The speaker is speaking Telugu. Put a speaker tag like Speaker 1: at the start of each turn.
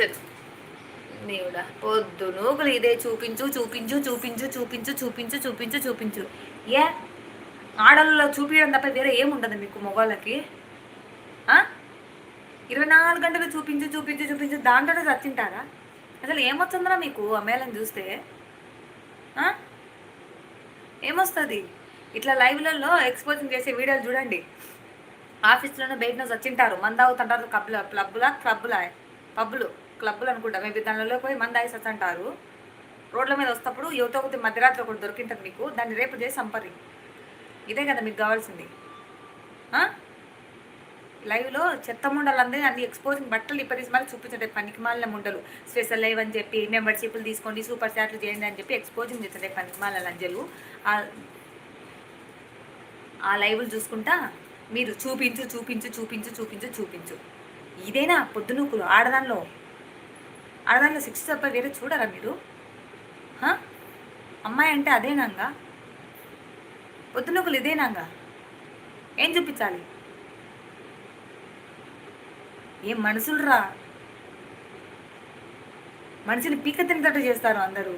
Speaker 1: అస్సలు దేవుడా పొద్దు నూకులు ఇదే చూపించు చూపించు చూపించు చూపించు చూపించు చూపించు చూపించు. ఏ ఆడల్లో చూపించడం తప్ప వేరే ఏముండదు మీకు మొగోళ్ళకి? 24 గంటలు చూపించు చూపించు చూపించు దాంట్లోనే చచ్చింటారా? అసలు ఏమొస్తుందిరా మీకు అమ్మాయిలను చూస్తే? ఏమొస్తుంది? ఇట్లా లైవ్లలో ఎక్స్పోజింగ్ చేసే వీడియోలు చూడండి. ఆఫీస్లోనే బయటనే చచ్చింటారు, మంది అవుతుంటారు, క్లబ్బులు అనుకుంటా, మేబీ దానిలో పోయి మంది ఆగి చచ్చంటారు. రోడ్ల మీద వస్తప్పుడు యువత ఒకటి మధ్యరాత్రి ఒకటి దొరికింటుంది మీకు, దాన్ని రేపు చేసి సంపరి. ఇదే కదా మీకు కావాల్సింది? లైవ్లో చెత్త ముండలందరినీ అన్ని ఎక్స్పోజింగ్ బట్టలు ఇప్పదీసి మరి చూపించండి. పనికి మాలిన ముండలు స్పెషల్ లైవ్ అని చెప్పి మెంబర్షిప్లు తీసుకోండి, సూపర్ చాట్లు చేయండి అని చెప్పి ఎక్స్పోజింగ్ చేస్తుండే పనికి మాలిన లంజలు. ఆ లైవ్లు చూసుకుంటా మీరు చూపించు చూపించు చూపించు చూపించు చూపించు. ఇదేనా పొద్దునూకులు? ఆడదానిలో శిక్ష తప్ప వేరే చూడరా మీరు? అమ్మాయి అంటే అదేనాంగా? పొద్దునూకులు ఇదేనాంగా? ఏం చూపించాలి? ఏం మనుషులు రా, మనిషిని పీక తినేటట్టు చేస్తారు అందరూ.